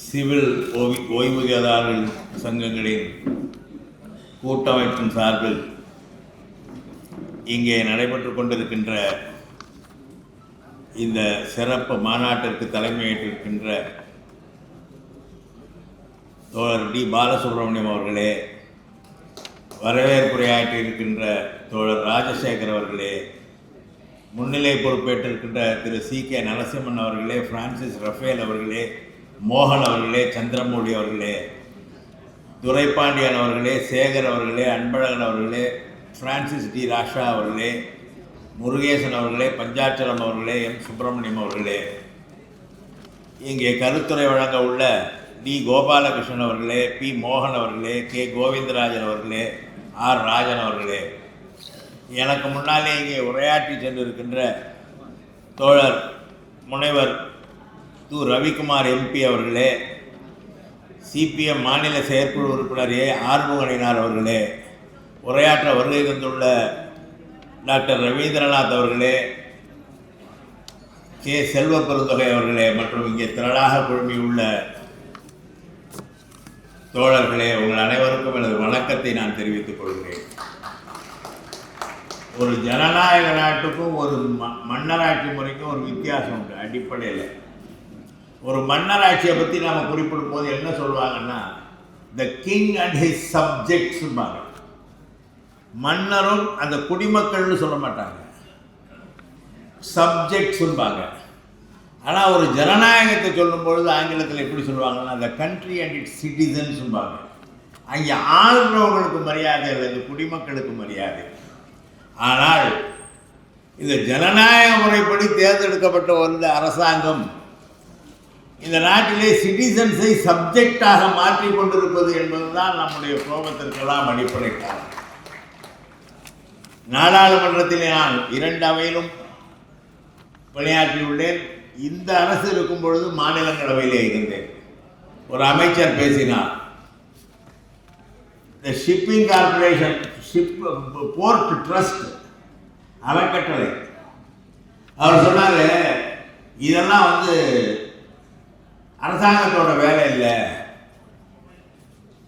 Civil ஓய்வூதியதாரர்கள் சங்கங்களின் கூட்டமைப்பின் சார்பில் இங்கே நடைபெற்று கொண்டிருக்கின்ற இந்த சிறப்பு மாநாட்டிற்கு தலைமையேற்றிருக்கின்ற தோழர் டி பாலசுப்ரமணியம் அவர்களே, வரவேற்புரையாற்றியிருக்கின்ற தோழர் ராஜசேகர் அவர்களே, முன்னிலை பொறுப்பேற்றிருக்கின்ற திரு சி.கே. நரசிம்மன் அவர்களே, பிரான்சிஸ் ரஃபேல் அவர்களே, மோகன் அவர்களே, சந்திரமௌழி அவர்களே, துரைபாண்டியன் அவர்களே, சேகர் அவர்களே, அன்பழகன் அவர்களே, பிரான்சிஸ் டி ராஷா அவர்களே, முருகேசன் அவர்களே, பஞ்சாட்சரம் அவர்களே, எம் சுப்பிரமணியம் அவர்களே, இங்கே கருத்துரை வழங்க உள்ள டி கோபாலகிருஷ்ணன் அவர்களே, பி மோகன் அவர்களே, கே கோவிந்தராஜன் அவர்களே, ஆர் ராஜன் அவர்களே, எனக்கு முன்னாலே இங்கே உரையாற்றி சென்றிருக்கின்ற தோழர் முனைவர் து ரவிக்குமார் எம்பி அவர்களே, சிபிஎம் மாநில செயற்குழு உறுப்பினர் ஆறுமுகனினார் அவர்களே, உரையாற்ற வருகை தந்துள்ள டாக்டர் ரவீந்திரநாத் அவர்களே, கே செல்வ பெருந்தொகை அவர்களே மற்றும் இங்கே திரளாக குழுமியுள்ள தோழர்களே, உங்கள் அனைவருக்கும் எனது வணக்கத்தை நான் தெரிவித்துக் கொள்கிறேன். ஒரு ஜனநாயக நாட்டுக்கும் ஒரு மன்னராட்சி முறைக்கும் ஒரு வித்தியாசம் உண்டு. அடிப்படையில் ஒரு மன்னராட்சியை பற்றி நாம் குறிப்பிடும் போது என்ன சொல்லுவாங்கன்னா, த கிங் அண்ட் ஹிஸ் சப்ஜெக்ட்ஸும்பாங்க. மன்னரும் அந்த குடிமக்கள்னு சொல்ல மாட்டாங்க, சப்ஜெக்ட்ஸும்பாங்க. ஆனால் ஒரு ஜனநாயகத்தை சொல்லும் பொழுது ஆங்கிலத்தில் எப்படி சொல்லுவாங்கன்னா, த கண்ட்ரி அண்ட் இட்ஸ் சிட்டிசன்ஸும்பாங்க. அங்கே ஆளுநர்களுக்கு மரியாதை இல்லை, இந்த குடிமக்களுக்கு மரியாதை. ஆனால் இந்த ஜனநாயக முறைப்படி தேர்ந்தெடுக்கப்பட்ட ஒரு அரசாங்கம் இந்த நாட்டிலே சிட்டிசன்ஸை சப்ஜெக்டாக மாற்றிக் கொண்டிருப்பது என்பதுதான் நம்முடைய கோபத்திற்கெல்லாம் அடிப்படை காரணம். நாடாளுமன்றத்திலே நான் 2 அவையிலும் பணியாற்றியுள்ளேன். இந்த அரசு இருக்கும் பொழுது மாநிலங்களவையிலே இருந்தேன். ஒரு அமைச்சர் பேசினார், இந்த ஷிப்பிங் கார்பரேஷன் போர்ட் ட்ரஸ்ட் அறக்கட்டளை. அவர் சொன்னார், இதெல்லாம் அரசாங்கத்தோட வேலை இல்லை,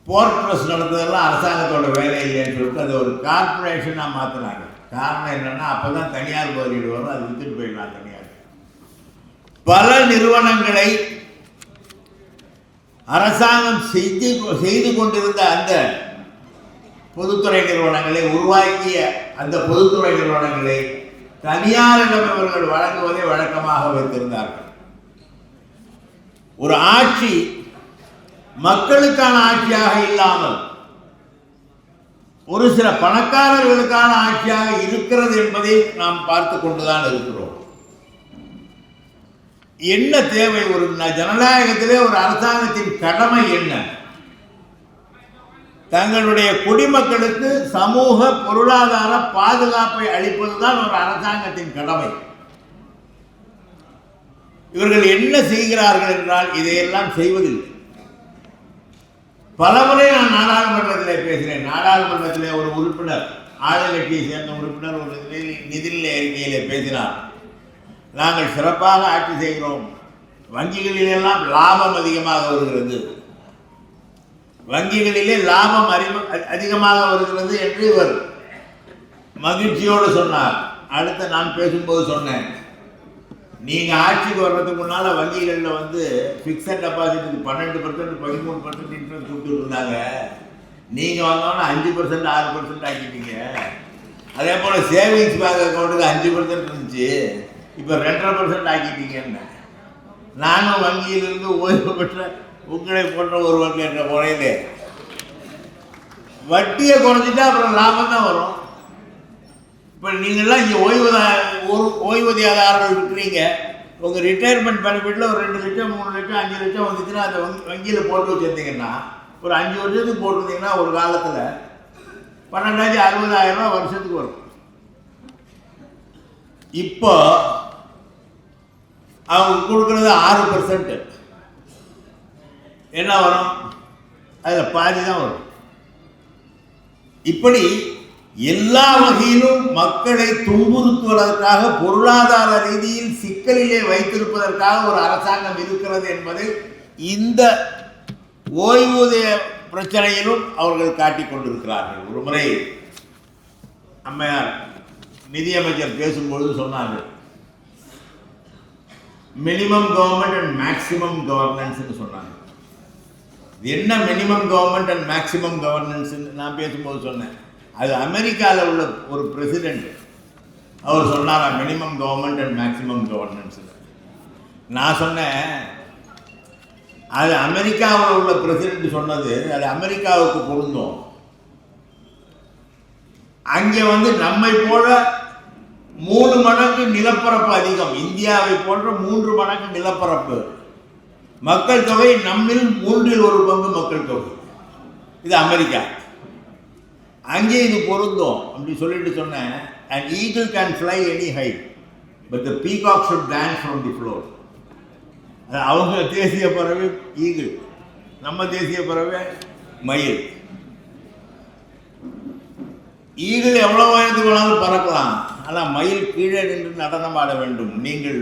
போர்ட் ட்ரஸ்ட் நடத்துறதெல்லாம் அரசாங்கத்தோட வேலை இல்லைன்னு சொல்லிட்டு அது ஒரு கார்பரேஷனாக மாற்றினாங்க. காரணம் என்னென்னா, அப்போ தான் தனியார் முதலீடு வரும், அது வித்துட்டு போயிடலாம் தனியார். பல நிறுவனங்களை அரசாங்கம் செய்து கொண்டிருந்த அந்த பொதுத்துறை நிறுவனங்களை உருவாக்கிய அந்த பொதுத்துறை நிறுவனங்களை தனியாரிடம் இவர்கள் வழங்குவதை வழக்கமாக வைத்திருந்தார்கள். ஒரு ஆட்சி மக்களுக்கான ஆட்சியாக இல்லாமல் ஒரு சில பணக்காரர்களுக்கான ஆட்சியாக இருக்கிறது என்பதை நாம் பார்த்து கொண்டுதான் இருக்கிறோம். என்ன தேவை? ஒரு ஜனநாயகத்திலே ஒரு அரசாங்கத்தின் கடமை என்ன? தங்களுடைய குடிமக்களுக்கு சமூக பொருளாதார பாதுகாப்பை அளிப்பதுதான் ஒரு அரசாங்கத்தின் கடமை. இவர்கள் என்ன செய்கிறார்கள் என்றால் இதையெல்லாம் செய்வதில்லை. பலமுறை நான் நாடாளுமன்றத்தில் பேசினேன். நாடாளுமன்றத்தில் ஒரு உறுப்பினர், ஆளுங்கட்சியை சேர்ந்த உறுப்பினர், ஒரு நிதிநிலை அறிக்கையிலே பேசினார், நாங்கள் சிறப்பாக ஆட்சி செய்கிறோம், வங்கிகளிலெல்லாம் லாபம் அதிகமாக வருகிறது, வங்கிகளிலே லாபம் அதிகமாக வருகிறது என்று இவர் மகிழ்ச்சியோடு சொன்னார். அடுத்து நான் பேசும்போது சொன்னேன், நீங்கள் ஆட்சிக்கு வர்றதுக்கு முன்னால் வங்கிகளில் ஃபிக்ஸட் டெபாசிட்டுக்கு 12% 13% இன்ட்ரெஸ்ட் கொடுத்துட்டு இருந்தாங்க. நீங்கள் வந்தோன்னா 5% 6% ஆக்கிட்டீங்க. அதே போல் சேவிங்ஸ் பேங்க் அக்கௌண்ட்டுக்கு 5% இருந்துச்சு, இப்போ 2.5% ஆக்கிட்டீங்கன்னு. நானும் வங்கியிலிருந்து ஓய்வு பெற்ற உங்களை போன்ற ஒருவர் என்ற முறையிலே வட்டியை குறைஞ்சிட்டா அப்புறம் லாபம் தான் வரும். இப்போ நீங்கள்லாம் இங்கே ஓய்வூதியதாரர்கள் இருக்கிறீங்க, உங்கள் ரிட்டையர்மெண்ட் பெனிஃபிட்டில் ஒரு 2 லட்சம் 3 லட்சம் 5 லட்சம் வந்துச்சுன்னா அதை வங்கியில் போட்டு வச்சுருந்தீங்கன்னா, ஒரு 5 வருஷத்துக்கு போட்டிருந்தீங்கன்னா ஒரு காலத்தில் 12,60,000 ரூபா வருஷத்துக்கு வரும். இப்போ அவங்க கொடுக்குறது 6%. என்ன வரும்? அதில் பாதி தான் வரும். இப்படி எல்லா வகையிலும் மக்களை துன்புறுத்துவதற்காக, பொருளாதார ரீதியில் சிக்கலிலே வைத்திருப்பதற்காக ஒரு அரசாங்கம் இருக்கிறது என்பதை இந்த ஓய்வூதிய பிரச்சனையிலும் அவர்கள் காட்டிக் கொண்டிருக்கிறார்கள். ஒரு முறை அம்மையார் நிதியமைச்சர் பேசும்பொழுது சொன்னார்கள், minimum government and maximum governance சொன்னாங்க. என்ன minimum government and maximum governance நான் பேசும்போது சொன்னேன், அது அமெரிக்காவில் உள்ள ஒரு பிரசிடென்ட் அவர் சொன்னாரா minimum government and maximum governance. நான் சொன்னேன், அது அமெரிக்காவில் உள்ள பிரசிடென்ட் சொன்னது அது அமெரிக்காவுக்கு பொருந்தும். அங்கே நம்மை போல 3 மடங்கு நிலப்பரப்பு அதிகம், இந்தியாவை போன்ற 3 மடங்கு நிலப்பரப்பு, மக்கள் தொகை நம்மில் 1/3 மக்கள் தொகை. இது அமெரிக்கா. அங்கே இது பொருந்தும் அப்படி சொல்லிட்டு சொன்னேன். an eagle can fly any height but the peacock should dance from the floor. அவங்க தேசிய பறவை ஈகிள், நம்ம தேசிய பறவை மயில். ஈகிள் எவ்வளவு வயதுக்கு வேணாலும் பறக்கலாம், ஆனால் மயில் கீழே நின்று நடனம் ஆட வேண்டும். நீங்கள்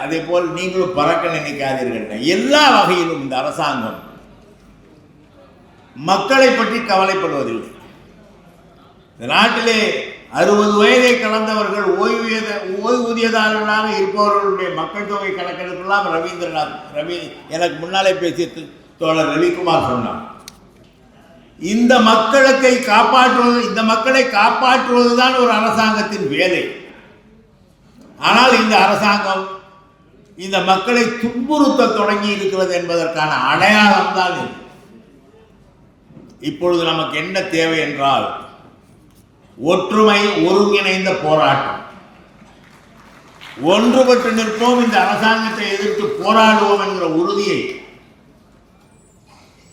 அதே போல் நீங்களும் பறக்க நினைக்காதீர்கள். எல்லா வகையிலும் இந்த அரசாங்கம் மக்களை பற்றி கவலைப்படுவதில்லை. இந்த நாட்டிலே 60 வயதை கடந்தவர்கள் ஓய்வூதியதாரர்களாக இருப்பவர்களுடைய மக்கள் தொகை கணக்கெடுப்பெல்லாம் ரவி எனக்கு முன்னாலே பேசிய தோழர் ரவிக்குமார் சொன்னார். இந்த மக்களை காப்பாற்றுவதுதான் ஒரு அரசாங்கத்தின் வேலை. ஆனால் இந்த அரசாங்கம் இந்த மக்களை துன்புறுத்த தொடங்கி இருக்கிறது என்பதற்கான அடையாளம் தான் இது. இப்பொழுது நமக்கு என்ன தேவை என்றால் ஒற்றுமை, ஒருங்கிணைந்த போராட்டம். ஒன்றுபட்டு நிற்போம், இந்த அரசாங்கத்தை எதிர்த்து போராடுவோம் என்கிற உறுதியை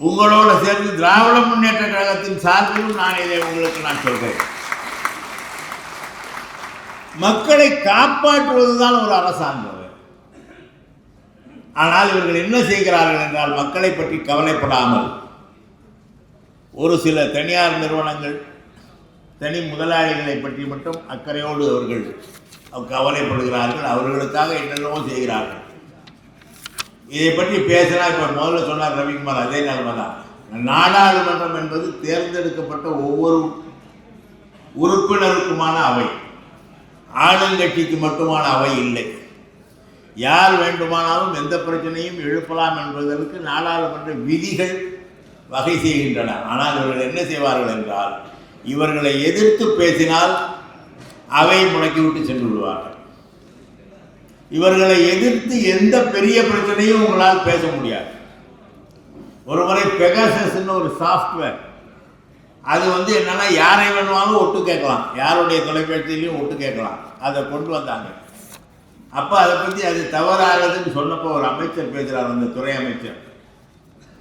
உங்களோடு சேர்ந்து திராவிட முன்னேற்ற கழகத்தின் சார்பிலும் இதை உங்களுக்கு சொல்கிறேன். மக்களை காப்பாற்றுவதுதான் ஒரு அரசாங்கம். ஆனால் இவர்கள் என்ன செய்கிறார்கள் என்றால், மக்களை பற்றி கவலைப்படாமல் ஒரு சில தனியார் நிறுவனங்கள், தனி முதலாளிகளை பற்றி மட்டும் அக்கறையோடு அவர்கள் கவலைப்படுகிறார்கள். அவர்களுக்காக என்னென்னவோ செய்கிறார்கள். இதை பற்றி பேசினா இப்போ முதல்ல சொன்னார் ரவிக்குமார், அதே நிலைமை தான். நாடாளுமன்றம் என்பது தேர்ந்தெடுக்கப்பட்ட ஒவ்வொரு உறுப்பினருக்குமான அவை, ஆளுங்கட்சிக்கு மட்டுமான அவை இல்லை. யார் வேண்டுமானாலும் எந்த பிரச்சனையும் எழுப்பலாம் என்பதற்கு நாடாளுமன்ற விதிகள் வகை செய்கின்றன. ஆனால் இவர்கள் என்ன செய்வார்கள் என்றால், இவர்களை எதிர்த்து பேசினால் அவை முடக்கிவிட்டு சென்று விடுவார்கள். இவர்களை எதிர்த்து எந்த பெரிய பிரச்சனையும் உங்களால் பேச முடியாது. ஒரு முறை பெகாசஸ்ன்னு ஒரு சாஃப்ட்வேர், அது என்னன்னா யாரை வேணுமாலும் ஒட்டு கேட்கலாம், யாருடைய தொலைபேசியிலையும் ஒட்டு கேட்கலாம், அதை கொண்டு வந்தாங்க. அப்போ அதை பற்றி அது தவறாகுதுன்னு சொன்னப்போ ஒரு அமைச்சர் பேசுகிறார், அந்த துறை அமைச்சர்,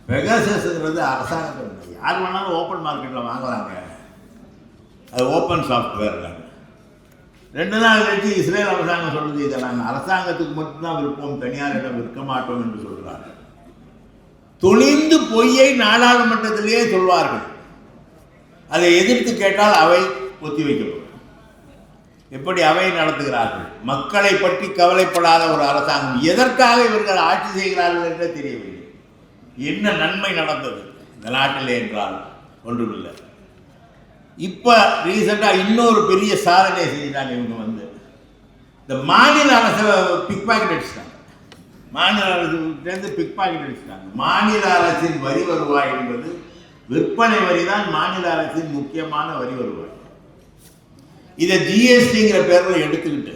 பெகாசஸ்ங்கிறது அரசாங்கத்தில் யார் வேணாலும் ஓப்பன் மார்க்கெட்டில் வாங்கலாங்க, அது ஓப்பன் சாஃப்ட்வேர். 2 நாள் கழிச்சு இஸ்ரேல் அரசாங்கம் சொல்லுது, இதை நாங்கள் அரசாங்கத்துக்கு மட்டும்தான் விற்போம், தனியாரிடம் விற்க மாட்டோம் என்று சொல்கிறார்கள். துணிந்து பொய்யை நாடாளுமன்றத்திலேயே சொல்வார்கள். அதை எதிர்த்து கேட்டால் அவை ஒத்தி வைக்கப்படும். எப்படி அவை நடத்துகிறார்கள்? மக்களை பற்றி கவலைப்படாத ஒரு அரசாங்கம். எதற்காக இவர்கள் ஆட்சி செய்கிறார்கள் என்றே தெரியவில்லை. என்ன நன்மை நடந்தது இந்த நாட்டில் என்றால் ஒன்றுமில்லை. இப்போ ரீசெண்டாக இன்னொரு பெரிய சாதனை செஞ்சுட்டாங்க. இவங்க இந்த மாநில அரசை பிக் பாக்கெட் அடிச்சிட்டாங்க. மாநில அரசுலேருந்து பிக் பாக்கெட் அடிச்சிட்டாங்க. மாநில அரசின் வரி வருவாய் என்பது விற்பனை வரி தான் மாநில அரசின் முக்கியமான வரி வருவாய். இதை ஜிஎஸ்டிங்கிற பேரில் எடுத்துக்கிட்டு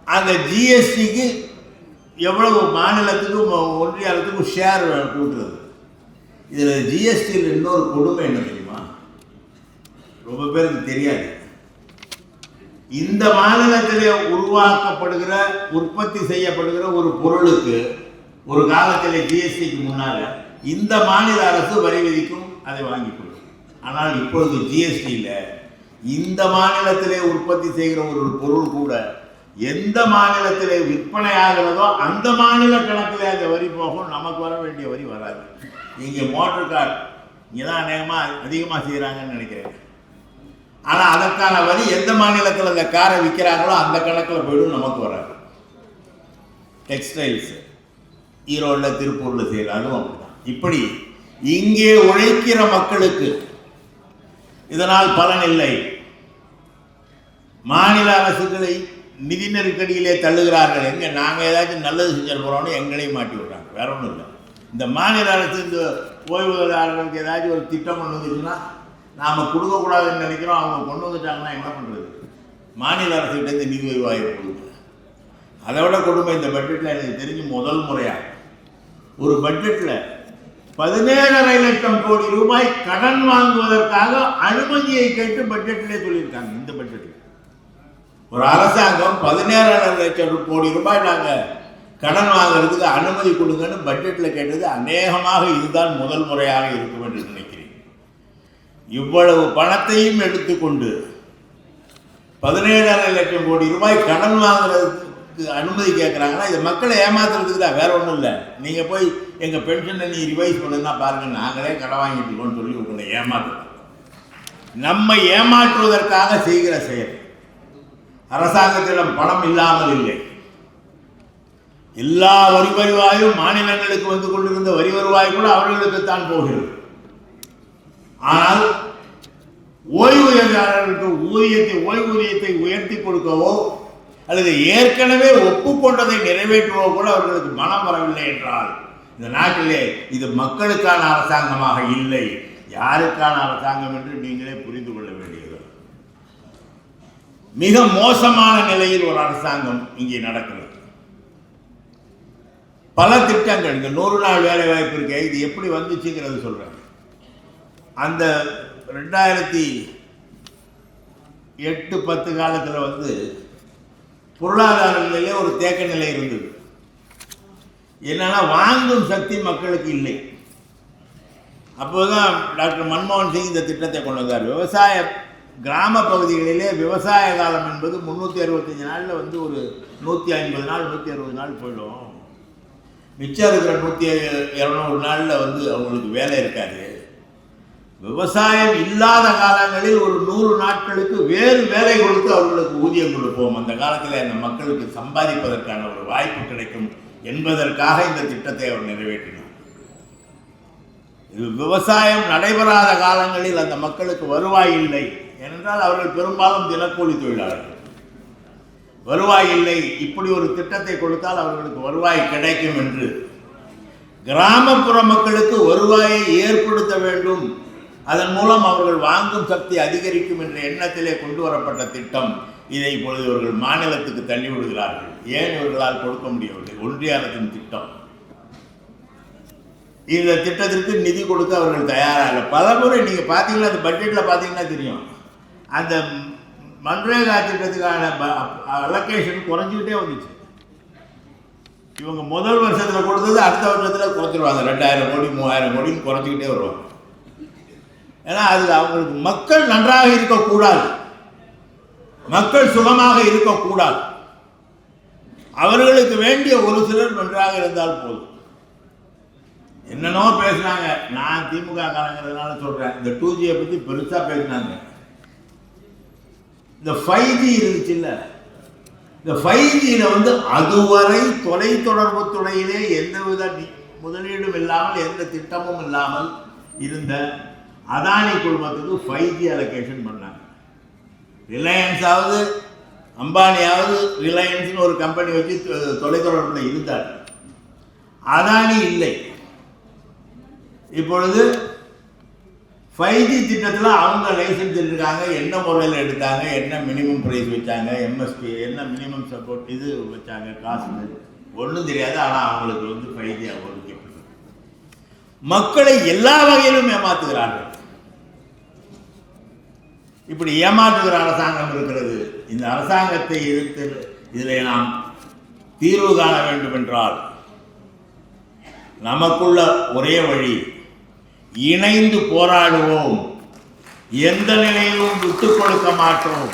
அந்த ஜிஎஸ்டிக்கு எவ்வளவு மாநிலத்துக்கும் ஒன்றிய அரசுக்கும் ஷேர் கூட்டுறது. இதில் ஜிஎஸ்டியில் இன்னொரு கொடுமை என்ன தெரியுமா? ரொம்ப பேருக்கு தெரியாது. இந்த மாநிலத்திலே உருவாக்கப்படுகிற, உற்பத்தி செய்யப்படுகிற ஒரு பொருளுக்கு ஒரு காலத்தில் ஜிஎஸ்டிக்கு முன்னால் இந்த மாநில அரசு வரி விதிக்கும், அதை வாங்கிக் கொள்ளும். ஆனால் இப்பொழுது ஜிஎஸ்டியில் இந்த மாநிலத்திலே உற்பத்தி செய்கிற ஒரு பொருள் கூட எந்த மாநிலத்திலே விற்பனை ஆகிறதோ அந்த மாநில கணக்கிலே அந்த வரி போகும், நமக்கு வர வேண்டிய வரி வராது. இங்கே மோட்டர் கார் இங்கே தான் அதிகமாக செய்கிறாங்கன்னு நினைக்கிறேன். ஆனால் அதற்கான வரி எந்த மாநிலத்தில் அந்த காரை விற்கிறாங்களோ அந்த கணக்கில் போய்டும், நமக்கு வராது. டெக்ஸ்டைல்ஸு ஈரோடில் திருப்பூரில் செய்யலாம், அதுவும் அப்படிதான். இப்படி இங்கே உழைக்கிற மக்களுக்கு இதனால் பலன் இல்லை. மாநில அரசுகளை நிதி நெருக்கடியிலே தள்ளுகிறார்கள். எங்கே நாங்கள் ஏதாச்சும் நல்லது செஞ்சிட போகிறோம்னு எங்களையும் மாட்டி விடுறாங்க. வேற ஒன்றும் இல்லை. இந்த மாநில அரசு இந்த ஓய்வூதியாளர்களுக்கு ஏதாச்சும் ஒரு திட்டம் கொண்டு வந்துச்சுன்னா நாம் கொடுக்கக்கூடாதுன்னு நினைக்கிறோம். அவங்க கொண்டு வந்துட்டாங்கன்னா என்ன பண்ணுறது? மாநில அரசுகிட்ட இந்த நிதி வாய்ப்பு கொடுங்க. அதை விட கொடுமை இந்த பட்ஜெட்டில் எனக்கு தெரிஞ்சு முதல் முறையாக ஒரு பட்ஜெட்டில் 17.5 லட்சம் கோடி ரூபாய் கடன் வாங்குவதற்காக அனுமதியை கேட்டு பட்ஜெட்டிலே சொல்லியிருக்காங்க. இந்த பட்ஜெட்டில் ஒரு அரசாங்கம் 17.5 லட்சம் கோடி ரூபாய் நாங்கள் கடன் வாங்குறதுக்கு அனுமதி கொடுங்கன்னு பட்ஜெட்டில் கேட்டது அநேகமாக இதுதான் முதல் முறையாக இருக்கும் என்று நினைக்கிறேன். இவ்வளவு பணத்தையும் எடுத்துக்கொண்டு 17.5 லட்சம் கோடி ரூபாய் கடன் வாங்குறதுக்கு அனுமதி கேட்குறாங்கன்னா இது மக்களை ஏமாத்துறதுக்கு தான், வேற ஒன்றும் இல்லை. நீங்கள் போய் எங்கள் பென்ஷனை நீ ரிவைஸ் பண்ணுன்னா பாருங்கள், நாங்களே கடன் வாங்கிட்டு இருக்கோம்னு சொல்லி உங்களை ஏமாத்துறோம். நம்ம ஏமாற்றுவதற்காக செய்கிற செயல். அரசாங்கத்திடம் பணம் இல்லாமல் இல்லை. எல்லா வரி வருவாயும் மாநிலங்களுக்கு வந்து கொண்டிருந்த வரி வருவாய் கூட அவர்களுக்குத்தான் போகிறது. ஆனால் ஓய்வூதியாளர்களுக்கு ஓய்வூதியத்தை உயர்த்தி கொடுக்கவோ அல்லது ஏற்கனவே ஒப்புக்கொண்டதை நிறைவேற்றுவோ கூட அவர்களுக்கு மனம் வரவில்லை என்றால் இந்த நாட்டிலே இது மக்களுக்கான அரசாங்கமாக இல்லை, யாருக்கான அரசாங்கம் என்று நீங்களே புரிந்து கொள்ள வேண்டியது. மிக மோசமான நிலையில் ஒரு அரசாங்கம் இங்கே நடக்கிறது. பல திட்டங்கள், இந்த 100 நாள் வேலை வாய்ப்பு இருக்க, இது எப்படி வந்துச்சுங்கிறது சொல்றேன். அந்த 2008-10 காலத்தில் வந்து பொருளாதார நிலையிலே ஒரு தேக்க நிலை இருந்தது. என்னன்னா வாங்கும் சக்தி மக்களுக்கு இல்லை. அப்போதான் டாக்டர் மன்மோகன் சிங் இந்த திட்டத்தை கொண்டு வந்தார். விவசாய கிராம பகுதிகளிலே விவசாய காலம் என்பது 365 நாளில் வந்து ஒரு 150 நாள் 160 நாள் போயிடும். மிச்சம் இருக்கிற 100-200 நாளில் வந்து அவங்களுக்கு வேலை இருக்காது. விவசாயம் இல்லாத காலங்களில் ஒரு 100 நாட்களுக்கு வேறு வேலை கொடுத்து அவர்களுக்கு ஊதியம் கொடுப்போம். அந்த காலத்தில் அந்த மக்களுக்கு சம்பாதிப்பதற்கான ஒரு வாய்ப்பு கிடைக்கும் என்பதற்காக இந்த திட்டத்தை அவர் நிறைவேற்றினார். இது விவசாயம் நடைபெறாத காலங்களில் அந்த மக்களுக்கு வருவாய் இல்லை என்றால் அவர்கள் பெரும்பாலும் தினக்கூலி தொழிலாளர்கள். வருவாய் இல்லை, இப்படி ஒரு திட்டத்தை கொடுத்தால் அவர்களுக்கு வருவாய் கிடைக்கும் என்று கிராமப்புற மக்களுக்கு வருவாயை ஏற்படுத்த வேண்டும், அதன் மூலம் அவர்கள் வாங்கும் சக்தி அதிகரிக்கும் என்ற எண்ணத்திலே கொண்டு வரப்பட்ட திட்டம். இதை இப்பொழுது இவர்கள் மாநிலத்துக்கு தள்ளி விடுகிறார்கள். ஏன் இவர்களால் கொடுக்க முடியவில்லை? ஒன்றிய அரசின் திட்டம். இந்த திட்டத்திற்கு நிதி கொடுக்க அவர்கள் தயாராக. பல முறை நீங்கள் பார்த்தீங்கன்னா அந்த பட்ஜெட்டில் பார்த்தீங்கன்னா தெரியும், அந்த மன்ரேகா திட்டத்துக்கான அலோகேஷன் குறைஞ்சிக்கிட்டே வந்துச்சு. இவங்க முதல் வருஷத்தில் கொடுத்தது அடுத்த வருஷத்தில் குறைச்சிருவாங்க. 2000 கோடி 3000 கோடின்னு குறைஞ்சிக்கிட்டே வருவாங்க. ஏன்னா அது அவங்களுக்கு மக்கள் நன்றாக இருக்கக்கூடாது, மக்கள் சுகமாக இருக்கக்கூடாது. அவர்களுக்கு வேண்டிய ஒரு சிலர் நன்றாக இருந்தால் போதும். என்னென்னோ பேசினாங்க. நான் திமுக காரங்கிறதுனால சொல்றேன். இந்த 2Gயை பற்றி பெருசா பேசினாங்க. இந்த 5G இருந்துச்சு இல்ல, இந்த 5Gயில வந்து அதுவரை தொலைத்தொடர்பு துறையிலே எந்தவித முதலீடும் இல்லாமல் எந்த திட்டமும் இல்லாமல் இருந்த அதானி குழுமத்துக்கு 5G அலோகேஷன் பண்ணாங்க. ரிலையன்ஸாவது அம்பானியாவது ரிலையன்ஸ்னு ஒரு கம்பெனி வச்சு தொலைத்தொடர்பில் இருந்தார். அதானி இல்லை. இப்பொழுது 5G திட்டத்தில் அவங்க லைசன்ஸ் எடுத்துருக்காங்க, என்ன முறையில் எடுத்தாங்க, என்ன மினிமம் ப்ரைஸ் வச்சாங்க, எம்எஸ்பி என்ன மினிமம் சப்போர்ட் இது வச்சாங்க, காசு ஒன்றும் தெரியாது. ஆனால் அவங்களுக்கு வந்து 5G ஒதுக்கப்பட்டது. மக்களை எல்லா வகையிலும் ஏமாத்துகிறார்கள். இப்படி ஏமாற்றுகிற அரசாங்கம் இருக்கிறது. இந்த அரசாங்கத்தை எதிர்த்து இதில் நாம் தீர்வு காண வேண்டும் என்றால் நமக்குள்ள ஒரே வழி, இணைந்து போராடுவோம், எந்த நிலையிலும் விட்டுக் கொடுக்க மாட்டோம்,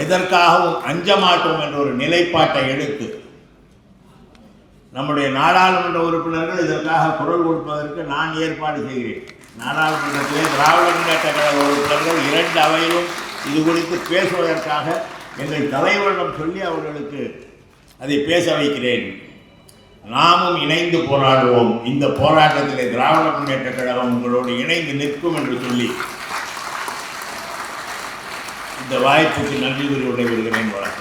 எதற்காகவும் அஞ்ச மாட்டோம் என்ற ஒரு நிலைப்பாட்டை எடுத்து நம்முடைய நாடாளுமன்ற உறுப்பினர்கள் இதற்காக குரல் கொடுப்பதற்கு நான் ஏற்பாடு செய்கிறேன். நாடாளுமன்றத்திலே திராவிட முன்னேற்ற கழக உறுப்பினர்கள் 2 அவையிலும் இது குறித்து பேசுவதற்காக எங்கள் தலைவரிடம் சொல்லி அவர்களுக்கு அதை பேச வைக்கிறேன். நாமும் இணைந்து போராடுவோம். இந்த போராட்டத்தில் திராவிட முன்னேற்ற கழகம் உங்களோடு இணைந்து நிற்கும் என்று சொல்லி இந்த வாய்ப்புக்கு நன்றி கூறி விடைபெறுகிறேன். வணக்கம்.